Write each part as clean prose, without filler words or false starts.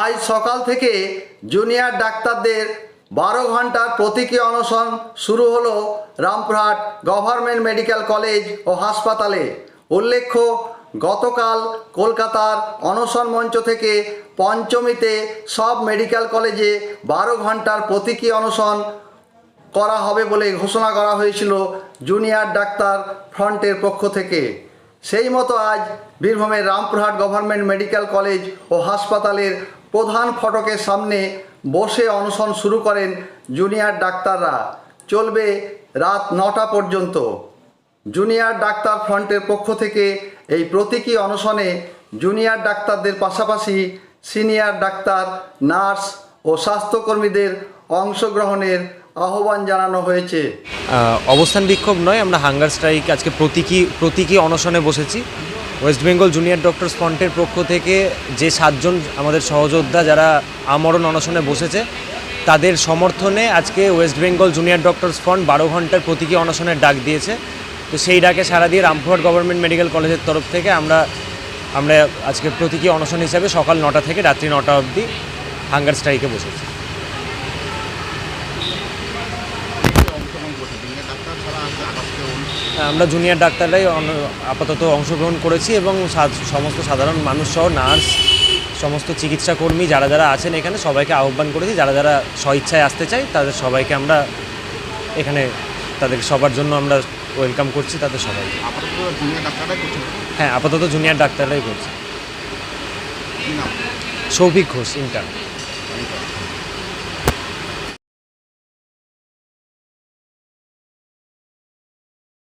আজ সকাল থেকে জুনিয়র ডাক্তারদের 12 ঘন্টার প্রতীকী অনশন শুরু হলো রামপুরহাট গভর্নমেন্ট মেডিকেল কলেজ ও হাসপাতালে। উল্লেখ্য, গতকাল কলকাতার অনশন মঞ্চ থেকে পঞ্চমীতে সব মেডিকেল কলেজে 12 ঘন্টার প্রতীকী অনশন করা হবে বলে ঘোষণা করা হয়েছিল জুনিয়র ডাক্তার ফ্রন্টের পক্ষ থেকে। সেই মতো আজ বীরভূমের রামপুরহাট গভর্নমেন্ট মেডিকেল কলেজ ও হাসপাতালের প্রধান ফটকের সামনে বসে অনশন শুরু করেন জুনিয়র ডাক্তাররা। চলবে রাত 9টা পর্যন্ত। জুনিয়র ডাক্তার ফ্রন্টের পক্ষ থেকে এই প্রতীকী অনশনে জুনিয়র ডাক্তারদের পাশাপাশি সিনিয়র ডাক্তার, নার্স ও স্বাস্থ্যকর্মীদের অংশগ্রহণের আহ্বান জানানো হয়েছে। অবস্থান বিক্ষোভ নয়, আমরা হাঙ্গার স্ট্রাইক আজকে প্রতীকী অনশনে বসেছি। ওয়েস্ট বেঙ্গল জুনিয়র ডক্টরস ফ্রন্টের পক্ষ থেকে যে 7 জন আমাদের সহযোদ্ধা যারা আমরণ অনশনে বসেছে, তাদের সমর্থনে আজকে West Bengal junior doctors front 12 ঘন্টার প্রতীকী অনশনের ডাক দিয়েছে। তো সেই ডাকে সাড়া দিয়ে রামপুরহাট গভর্নমেন্ট মেডিকেল কলেজের তরফ থেকে আমরা আজকে প্রতীকী অনশন হিসাবে সকাল 9টা থেকে রাত্রি 9টা অবধি হাঙ্গার স্ট্রাইকে বসেছি। আমরা জুনিয়র ডাক্তাররাই আপাতত অংশগ্রহণ করেছি এবং সমস্ত সাধারণ মানুষ সহ নার্স, সমস্ত চিকিৎসা কর্মী যারা যারা আছেন এখানে সবাইকে আহ্বান করেছি। যারা যারা স্বইচ্ছায় আসতে চাই তাদের সবাইকে আমরা এখানে তাদের সবার জন্য আমরা ওয়েলকাম করছি তাদের সবাইকে। হ্যাঁ, আপাতত জুনিয়র ডাক্তাররাই করছে। সৌভিক ঘোষ, ইন্টার্ন।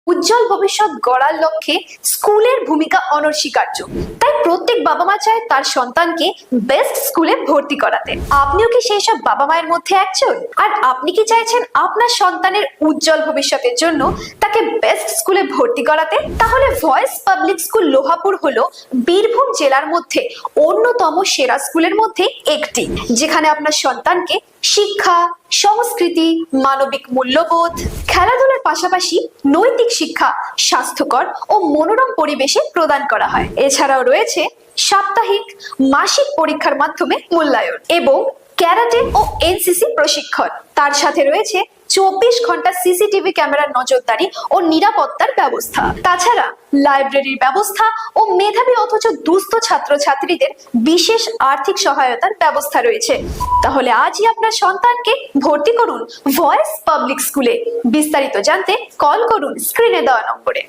উজ্জ্বল ভবিষ্যৎ গড়ার লক্ষ্যে স্কুলের ভূমিকা অনস্বীকার্য। তাই প্রত্যেক বাবা মা চায় তার সন্তানকে বেস্ট স্কুলে ভর্তি করাতে। আপনিও কি সেই সব বাবা মায়ের মধ্যে একজন? আর আপনি কি চাইছেন আপনার সন্তানের উজ্জ্বল ভবিষ্যতের জন্য তাকে বেস্ট স্কুলে ভর্তি করাতে? তাহলে ভয়েস পাবলিক স্কুল লোহাপুর হলো বীরভূম জেলার মধ্যে অন্যতম সেরা স্কুলের মধ্যে একটি, যেখানে আপনার সন্তানকে শিক্ষা, সংস্কৃতি, মানবিক মূল্যবোধ, খেলাধুলার পাশাপাশি নৈতিক শিক্ষা স্বাস্থ্যকর ও মনোরম পরিবেশে প্রদান করা হয়। এছাড়াও রয়েছে সাপ্তাহিক, মাসিক পরীক্ষার মাধ্যমে মূল্যায়ন এবং ক্যারাটে ও এনসিসি প্রশিক্ষণ। তার সাথে রয়েছে 24 ঘন্টা সিসিটিভি ক্যামেরার নজরদারি ও নিরাপত্তার ব্যবস্থা। তাছাড়া লাইব্রেরির ব্যবস্থা ও মেধাবী অথচ দুস্থ ছাত্রছাত্রীদের বিশেষ আর্থিক সহায়তার ব্যবস্থা রয়েছে। তাহলে আজই আপনার সন্তানকে ভর্তি করুন ভয়েস পাবলিক স্কুলে। বিস্তারিত জানতে কল করুন স্ক্রিনে দেওয়া নম্বরে।